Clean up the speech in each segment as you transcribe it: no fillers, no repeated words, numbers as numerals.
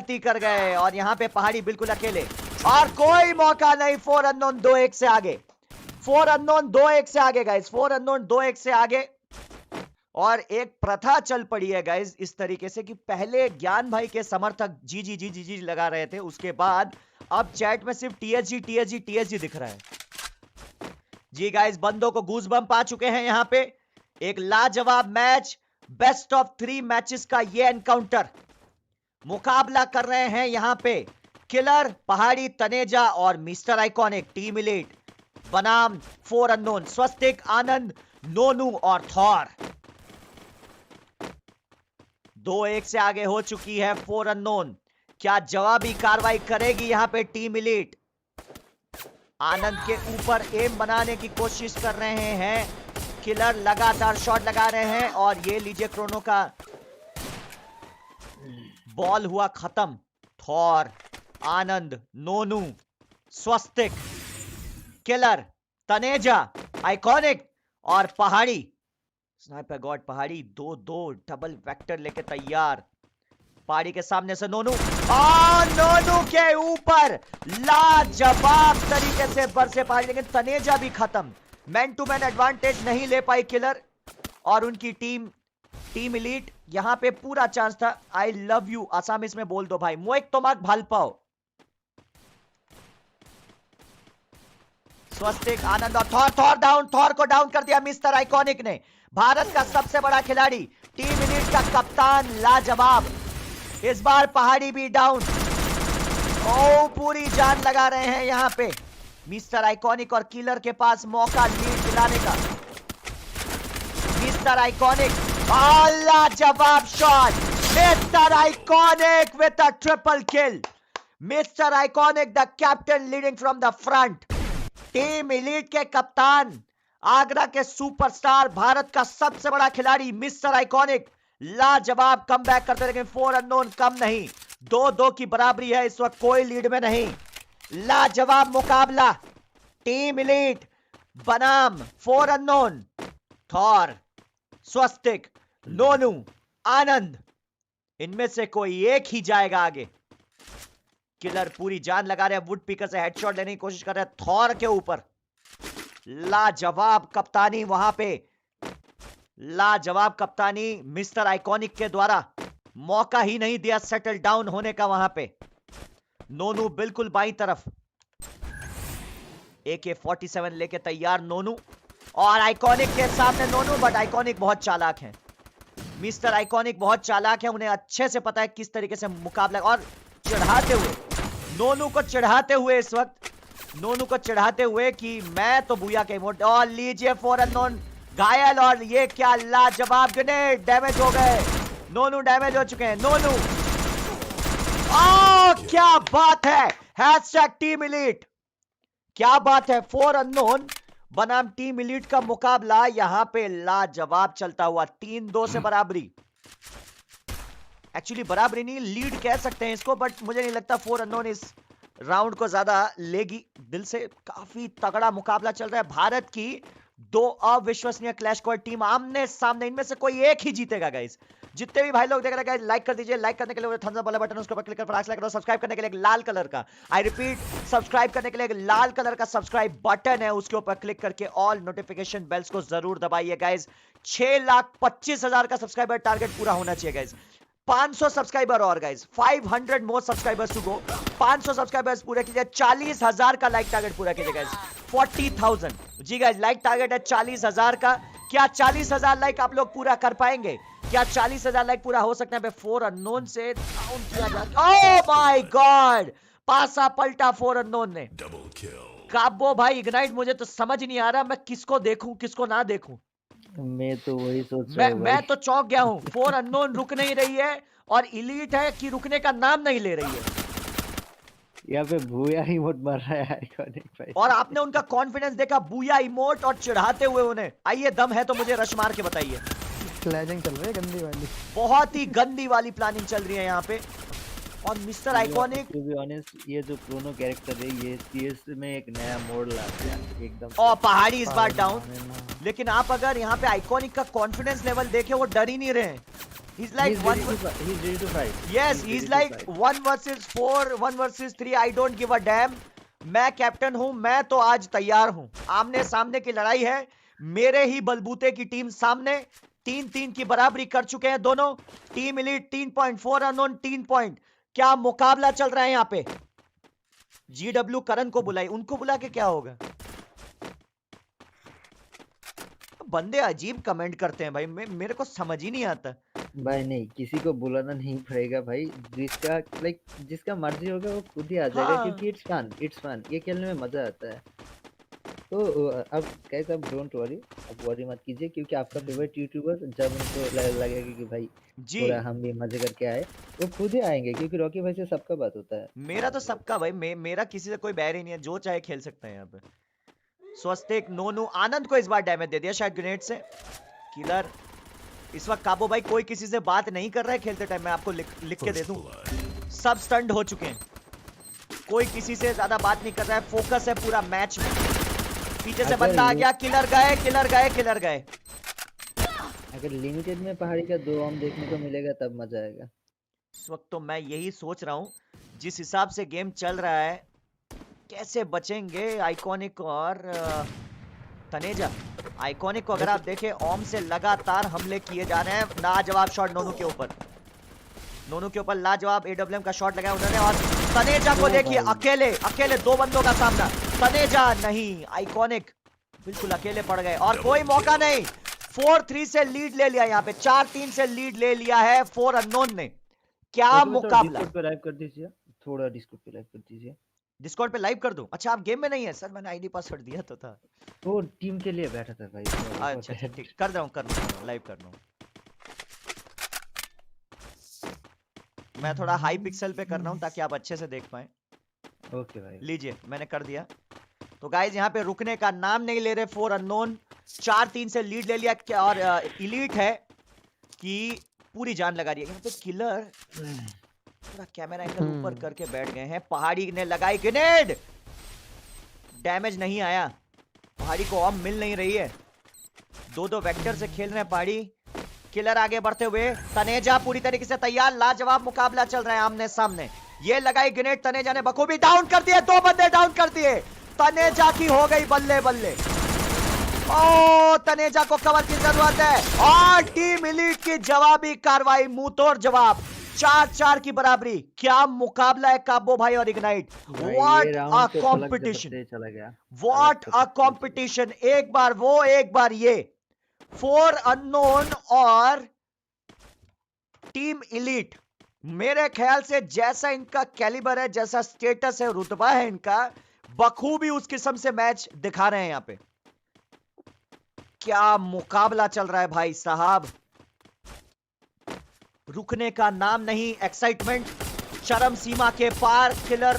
गलती कर गए और यहाँ पे पहाड़ी बिल्कुल अकेले और कोई मौका नहीं। 4 अननोन 2-1 से आगे, 4 अननोन 2-1 से आगे गाइस, 4 अननोन 2-1 से आगे। और एक प्रथा चल पड़ी है गाइस इस तरीके से कि पहले ज्ञान भाई के समर्थक जी जी जी जी जी लगा रहे थे, उसके बाद अब चैट में सिर्फ टीएसजी टीएसजी टीएसजी दिख रहा है जी गाइस। बंदों को गूज बम्प आ चुके हैं यहाँ पे। एक लाजवाब मैच, बेस्ट ऑफ 3 मैचेस का ये एनकाउंटर मुकाबला कर रहे हैं यहाँ पे किलर, पहाड़ी, तनेजा और मिस्टर आइकॉनिक टीम एलीट बनाम 4 अननोन स्वस्तिक, आनंद, नोनू और थॉर। 2-1 से आगे हो चुकी है 4 अननोन। क्या जवाबी कार्रवाई करेगी यहां पे टीम एलीट? आनंद के ऊपर एम बनाने की कोशिश कर रहे हैं किलर, लगातार शॉट लगा रहे हैं और ये लीजिए क्रोनो का बॉल हुआ खत्म। थॉर, आनंद, नोनू, स्वस्तिक, किलर, तनेजा, आइकॉनिक और पहाड़ी। स्नाइपर गॉड पहाड़ी 2-2 डबल वेक्टर लेके तैयार। पहाड़ी के सामने से नोनू और नोनू के ऊपर लाजवाब तरीके से बरसे पहाड़ी, लेकिन तनेजा भी खत्म। मैन टू मैन एडवांटेज नहीं ले पाई किलर और उनकी टीम एलीट। यहां पे पूरा चांस था। आई लव यू आसामीज में बोल दो भाई, मोएक तोमाक भाल पाओ। स्वस्तिक, आनंद और थॉर डाउन। थॉर को डाउन कर दिया मिस्टर आइकॉनिक ने। भारत का सबसे बड़ा खिलाड़ी, टीम एलीट का कप्तान लाजवाब। इस बार पहाड़ी भी डाउन। ओ पूरी जान लगा रहे हैं यहां पे मिस्टर आइकॉनिक और किलर के पास मौका लीड दिलाने का। मिस्टर आइकॉनिक, लाजवाब shot. Mister iconic with a triple kill. Mister iconic the captain leading from the front. Team elite के कप्तान, आगरा के सुपरस्टार, भारत का सबसे बड़ा खिलाड़ी मिस्टर आइकॉनिक लाजवाब कमबैक करते, लेकिन 4 अननोन कम नहीं। 2-2 की बराबरी है इस वक्त, कोई लीड में नहीं। लाजवाब मुकाबला टीम एलीट बनाम 4 अननोन। थॉर, स्वस्तिक, नोनू, आनंद, इनमें से कोई एक ही जाएगा आगे। किलर पूरी जान लगा रहे हैं, वुड पिकर से हेडशॉट लेने की कोशिश कर रहे हैं थॉर के ऊपर। लाजवाब कप्तानी वहां पे, लाजवाब कप्तानी मिस्टर आइकॉनिक के द्वारा। मौका ही नहीं दिया सेटल डाउन होने का वहां पे। नोनू बिल्कुल बाईं तरफ, AK-47 लेके तैयार नोनू और आइकॉनिक के सामने नोनू, बट आइकॉनिक बहुत चालाक है। मिस्टर आइकॉनिक बहुत चालाक है, उन्हें अच्छे से पता है किस तरीके से मुकाबला। और चढ़ाते हुए नोनू को चढ़ाते हुए इस वक्त, नोनू को चढ़ाते हुए कि मैं तो बुया के इमोट। और लीजिए 4 अननोन घायल और ये क्या लाजवाब ग्रेनेड, डैमेज हो गए। नोनू डैमेज हो चुके हैं। नोनू, क्या बात है। हैशटैग टीम एलीट, क्या बात है। 4 अननोन बनाम टीम एलीट का मुकाबला यहां पे लाजवाब चलता हुआ। 3-2 से बराबरी, एक्चुअली बराबरी नहीं, लीड कह सकते हैं इसको, बट मुझे नहीं लगता 4 अननोन इस राउंड को ज्यादा लेगी। दिल से काफी तगड़ा मुकाबला चल रहा है। भारत की 2 अविश्वसनीय क्लैश स्क्वाड टीम आमने सामने, इनमें से कोई एक ही जीतेगा गाइस। जितने भी भाई लोग देख रहे हैं गाइस, लाइक कर दीजिए। लाइक करने के लिए थम्स अप वाला बटन उसके ऊपर क्लिक कर फटाक से लाइक करो। सब्सक्राइब करने के लिए एक लाल कलर का, आई रिपीट, सब्सक्राइब करने के लिए एक लाल कलर का सब्सक्राइब बटन है, उसके ऊपर क्लिक करके ऑल नोटिफिकेशन बेल्स को जरूर दबाइए गाइस। 6,25,000 का सब्सक्राइबर टारगेट पूरा होना चाहिए गाइस। 500 सब्सक्राइबर और guys, 500 more subscribers to go. 500 subscribers पूरे कीजिए। 40,000 का लाइक टारगेट पूरा कीजिए गाइस। 40,000 जी गाइस, लाइक टारगेट है 40,000 का। क्या 40,000 लाइक आप लोग पूरा कर पाएंगे? क्या 40,000 लाइक पूरा हो सकता है? 4 अननोन से डाउन किया गया। ओह माय गॉड, पासा पलटा 4 अननोन ने। काबो भाई इग्नाइट, मुझे तो समझ नहीं आ रहा मैं किसको देखूं किसको ना देखूं। मैं तो वही सोच रहा हूँ। मैं तो चौंक गया हूं। 4 अननोन रुक नहीं रही है और एलीट है कि रुकने का नाम नहीं ले रही है। यहाँ पे भूया इमोट मर रहा है आइकॉनिक भाई। और आपने उनका कॉन्फिडेंस देखा, बूया इमोट और चिढ़ाते हुए उन्हें। आइए दम है तो मुझे रश मार के बताइए। प्लानिंग चल रही है गंदी वाली, बहुत ही गंदी वाली प्लानिंग चल रही है यहाँ पे। और mister iconic, to be honest, ये जो क्रोनो कैरेक्टर है ये सीएस में एक नया मोड लाता है एकदम। और पहाड़ी इस बार डाउन। लेकिन आप अगर यहाँ पे आइकॉनिक का कॉन्फिडेंस लेवल देखें, वो डर ही नहीं रहे हैं। He's like He's one. ready to fight. Yes, he's ready to like fight. 1 versus 4, 1 versus 3. I don't give a damn. मैं कैप्टन हूं, मैं तो आज तैयार हूं. आमने सामने की लड़ाई है. मेरे ही बलबूते की टीम सामने. 3-3 की बराबरी कर चुके हैं दोनों. Team elite 3.4 unknown 3 point. क्या मुकाबला चल रहा है यहां पे. GW करण को बुलाई, उनको बुला के क्या होगा. बंदे अजीब कमेंट करते हैं भाई, मेरे को समझ ही नहीं आता. भाई नहीं, किसी को बुलाना नहीं पड़ेगा भाई. जिसका मर्जी होगा वो खुद ही आ जाएगा. हाँ. क्योंकि इट्स फन. ये खेलने में मजा आता है. तो अब गाइस, अब डोंट वरी, अब वरी मत कीजिए, क्योंकि आपका फेवरेट यूट्यूबर जब उनको लगेगा कि भाई जी, थोड़ा हम भी मजे करके आए, वो खुद ही आएंगे. क्योंकि रॉकी भाई से सबका बात होता है. मेरा तो सबका भाई, मेरा किसी से कोई बैर ही नहीं है. जो चाहे खेल सकते हैं यहाँ पे. स्वस्तिक, नोनू, आनंद को इस बार डैमेज दे दिया शायद ग्रेनेड से. किलर इस वक्त काबो भाई कोई किसी से बात नहीं कर रहा है खेलते टाइम. मैं आपको लिख के दे दूं, सब स्टंड हो चुके हैं. कोई किसी से ज्यादा बात नहीं कर रहा है. फोकस है पूरा मैच में. पीछे से बंदा आ गया. किलर गए. अगर लिमिटेड में पहाड़ी का 2 ऑम देखने को मिलेगा तब मजा आएगा. इस वक्त तो मैं यही सोच रहा हूँ, जिस हिसाब से गेम चल रहा है, कैसे बचेंगे आइकॉनिक और तनेजा. आइकॉनिक को अगर आप देखें, ओम से लगातार हमले किए जा रहे हैं. लाजवाब शॉट नोनू के ऊपर लाजवाब AWM का शॉट लगाया उन्होंने. और तनेजा को देखिए, अकेले 2 बंदों का सामना. तनेजा नहीं, आइकॉनिक बिल्कुल अकेले पड़ गए और कोई मौका नहीं. 4-3 से लीड ले लिया यहाँ पे. 4-3 से लीड ले लिया है 4 अननोन ने. क्या मुकाबला. डिस्कॉर्ड पे लाइव कर दीजिए, थोड़ा डिस्कॉर्ड पे लाइव कर दीजिए. डिस्कॉर्ड पे लाइव कर दूं. अच्छा, आप गेम में नहीं है सर. मैंने आईडी पासवर्ड दिया तो था. वो टीम के लिए बैठा था भाई. अच्छा ठीक, कर रहा हूं लाइव कर रहा हूं. मैं थोड़ा हाई पिक्सल पे कर रहा हूं ताकि आप अच्छे से देख पाएं. ओके भाई, लीजिए, मैंने कर दिया. तो गाइस, यहाँ पे रुकने का नाम नहीं ले रहे 4 अननोन. 4-3 से लीड ले लिया और इलीट है कि पूरी जान लगा रही है. यहाँ पे किलर थोड़ा कैमरा एंगल ऊपर करके बैठ गए हैं. पहाड़ी ने लगाई ग्रेनेड, डैमेज नहीं आया. पहाड़ी को ऑम मिल नहीं रही है. 2-2 वेक्टर से खेल रहे हैं पहाड़ी. किलर आगे बढ़ते हुए. तनेजा पूरी तरीके से तैयार. लाजवाब मुकाबला चल रहा है आमने सामने. ये लगाई ग्रेनेड, तनेजा ने बखूबी डाउन कर दिए. 2 बंदे डाउन कर दिए. तनेजा की हो गई बल्ले बल्ले. ओ, तनेजा को कवर की जरूरत है और टीम एलीट की जवाबी कार्रवाई, मुंहतोड़ जवाब. 4-4 की बराबरी. क्या मुकाबला है काबो भाई और इग्नाइट. व्हाट अ कॉम्पिटिशन, चला गया. What a competition. एक बार वो, एक बार ये. 4 अननोन और टीम एलीट. मेरे ख्याल से जैसा इनका कैलिबर है, जैसा स्टेटस है, रुतबा है इनका, बखूबी उस किस्म से मैच दिखा रहे हैं यहां पे. क्या मुकाबला चल रहा है भाई साहब. रुकने का नाम नहीं. एक्साइटमेंट चरम सीमा के पार. किलर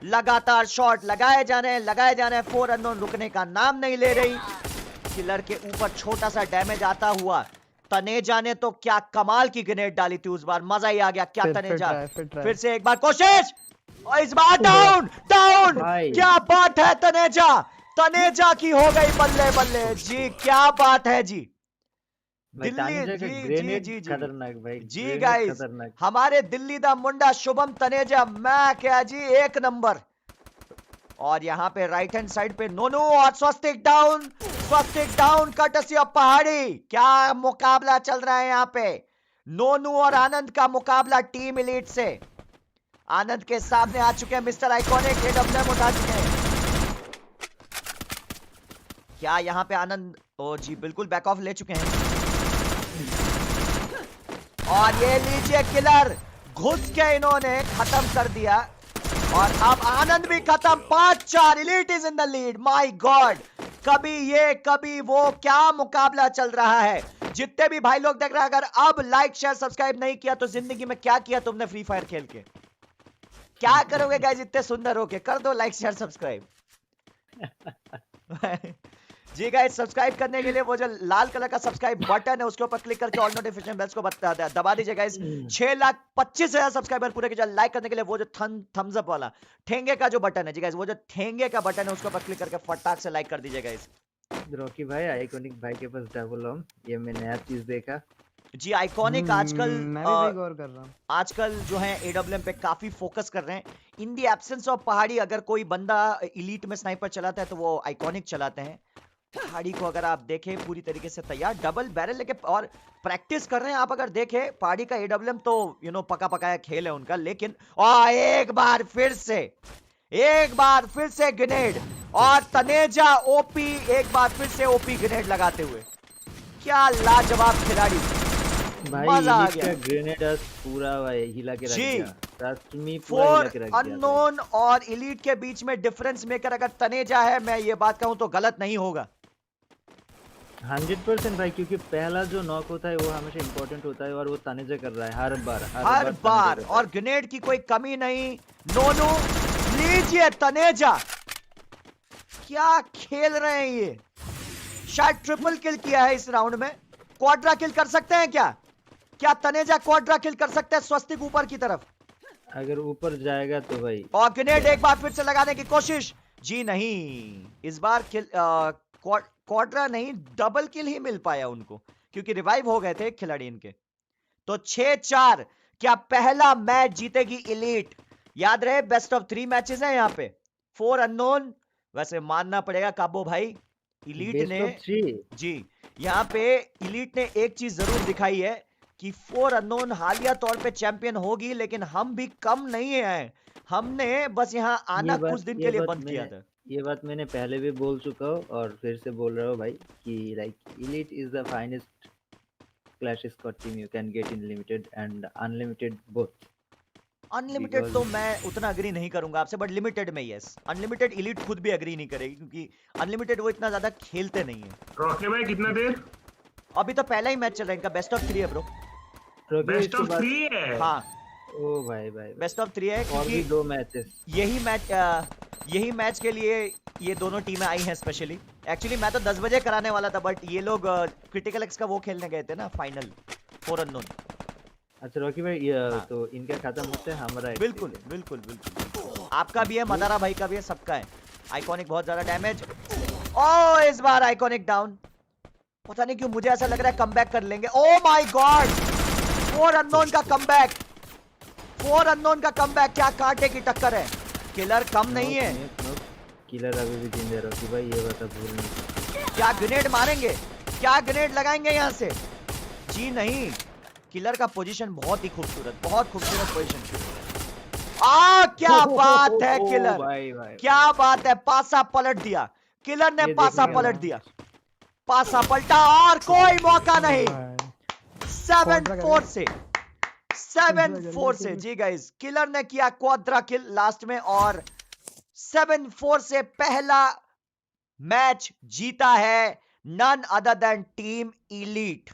लगातार शॉट लगाए जा रहे हैं. 4 अननोन रुकने का नाम नहीं ले रही. किलर के ऊपर छोटा सा डैमेज आता हुआ. तनेजा ने तो क्या कमाल की ग्रेनेड डाली थी उस बार. मजा ही आ गया. क्या तनेजा, फिर से एक बार कोशिश और इस बार डाउन. क्या बात है तनेजा की हो गई बल्ले बल्ले. जी क्या बात है जी. दिल्ली जी खतरनाक भाई. जी गाइस, हमारे दिल्ली दा मुंडा शुभम तनेजा, मैं क्या जी, एक नंबर. और यहाँ पे राइट हैंड साइड पे नोनू और स्वस्तिक डाउन कटसी ऑफ पहाड़ी. क्या मुकाबला चल रहा है यहाँ पे. नोनू और आनंद का मुकाबला टीम एलीट से. आनंद के सामने आ चुके हैं मिस्टर आइकॉनिक. AWM उठा चुके हैं. क्या यहाँ पे आनंद, ओ जी बिल्कुल बैक ऑफ ले चुके हैं. और ये लीजिए किलर, घुस के इन्होंने खत्म कर दिया. और अब आनंद भी खत्म. 5-4. Elite is in the lead. My God, कभी ये कभी वो, क्या मुकाबला चल रहा है. जितने भी भाई लोग देख रहे हैं, अगर अब लाइक शेयर सब्सक्राइब नहीं किया तो जिंदगी में क्या किया तुमने फ्री फायर खेल के. क्या करोगे गाइस इतने सुंदर होके. कर दो लाइक शेयर सब्सक्राइब. जी गाइस, सब्सक्राइब करने के लिए वो जो लाल कलर का सब्सक्राइब बटन है उसके ऊपर क्लिक करके ऑल नोटिफिकेशन बेल्स को दबा दीजिए गाइस. 6,25,000 सब्सक्राइबर पूरे के. लाइक करने के लिए वो जो थम्स अप वाला ठेंगे का जो बटन है जी गाइस, वो जो ठेंगे का बटन है उसके ऊपर क्लिक करके फटाक से लाइक कर दीजिए गाइस. रॉकी भाई, आइकॉनिक भाई के पास डबल ऑम, ये मैं नया चीज देखा. जी आइकॉनिक आजकल मैं भी वही गौर कर रहा हूँ। आजकल जो है एडब्ल्यूएम पे काफी फोकस कर रहे हैं। इन दी एब्सेंस ऑफ पहाड़ी, अगर कोई बंदा इलीट में स्नाइपर चलाता है तो वो आइकॉनिक चलाते हैं। पहाड़ी को अगर आप देखें पूरी तरीके से तैयार, डबल बैरल लेके और प्रैक्टिस कर रहे हैं। आप अगर देखें पहाड़ी का एडब्ल्यूएम तो पका पकाया खेल है उनका, लेकिन एक बार फिर से ग्रेनेड और तनेजा ओपी, एक बार फिर से ओपी ग्रेनेड लगाते हुए। क्या लाजवाब खिलाड़ी, भाई मजा आ इलिट गया का ग्रेनेड आज पूरा भाई हिला के रख जी। दिया। ट्रस्ट मी, पूरा हिला फोर के रख दिया भाई। अननोन और इलीट के बीच में डिफरेंस मेकर अगर तनेजा है, मैं ये बात कहूं तो गलत नहीं होगा। 100% भाई, क्योंकि पहला जो नॉक होता है वो हमेशा इंपॉर्टेंट होता है और वो तनेजा कर रहा है हर बार हर तनेजा बार, कर रहा और ग्रेनेड की कोई कमी नहीं। नोनू लीजिए तनेजा, क्या खेल रहे हैं ये। शायद ट्रिपल किल किया है इस राउंड में। क्वाड्रा किल कर सकते हैं क्या? क्या तनेजा क्वाड्रा किल कर सकते हैं स्वस्तिक ऊपर की तरफ? है। अगर ऊपर जाएगा तो भाई और ग्रेनेड एक बार फिर से लगाने की कोशिश, जी नहीं, इस बार किल क्वाड्रा नहीं, डबल किल ही मिल पाया उनको, क्योंकि रिवाइव हो गए थे एक खिलाड़ी इनके। तो 6-4, क्या पहला मैच जीतेगी इलीट? याद रहे बेस्ट ऑफ 3 मैचेस हैं यहाँ पे। 4 अननोन, वैसे मानना पड़ेगा काबो भाई, इलीट बेस्ट ने ऑफ 3। जी यहाँ पे इलीट ने एक चीज जरूर दिखाई है कि 4 अननोन हालिया तौर पे चैंपियन होगी, लेकिन हम भी कम नहीं हैं। हमने बस यहाँ आना कुछ दिन के लिए बंद किया था। ये बात मैंने पहले भी बोल चुका हूँ और फिर से बोल रहा हूँ भाई कि like elite is the finest clash squad team you can get in limited and unlimited both. Unlimited तो मैं उतना अग्री नहीं करूंगा आपसे, बट लिमिटेड में यस। अनलिमिटेड इलीट खुद भी अग्री नहीं करेगी, क्योंकि अनलिमिटेड वो इतना ज्यादा खेलते नहीं है। रॉकी भाई कितना देर? अभी तो पहला ही मैच चल रहा है इनका, बेस्ट ऑफ 3 है ब्रो। बेस्ट ऑफ 3 है? हाँ ओ भाई भाई बेस्ट ऑफ 3 है, और भी क्योंकि 2 मैचेस। यही मैच के लिए ये दोनों टीमें आई हैं स्पेशली। एक्चुअली मैं तो 10 बजे कराने वाला था, बट ये लोग क्रिटिकल एक्स का वो खेलने गए थे ना, फाइनल 4 अननोन। अच्छा रॉकी भाई तो इनका खत्म होते है हमारा एक बिल्कुल बिल्कुल बिल्कुल, आपका भी है, मदारा भाई का भी है, सबका है। आइकॉनिक बहुत ज्यादा डैमेज। इस बार आइकॉनिक डाउन। पता नहीं क्यों मुझे ऐसा लग रहा है कमबैक कर लेंगे। ओ माय गॉड, 4 अननोन का कमबैक, 4 अननोन का कमबैक, क्या कांटे की टक्कर है। किलर कम नहीं है। किलर अभी भी जिंदा है रॉकी भाई, ये बात भूल नहीं। क्या ग्रेनेड मारेंगे, क्या ग्रेनेड लगाएंगे यहाँ से? जी नहीं, किलर का पोजीशन बहुत ही खूबसूरत, बहुत खूबसूरत पोजीशन। क्या बात है किलर, भाई भाई क्या बात है, पासा पलट दिया किलर ने, ये पासा देखिए पलट दिया, पासा पलटा और कोई मौका नहीं। भाई 7-4 से 7-4 से जी गाइस, किलर ने किया क्वाड्रा किल लास्ट में, और 7-4 से पहला मैच जीता है none other than team elite.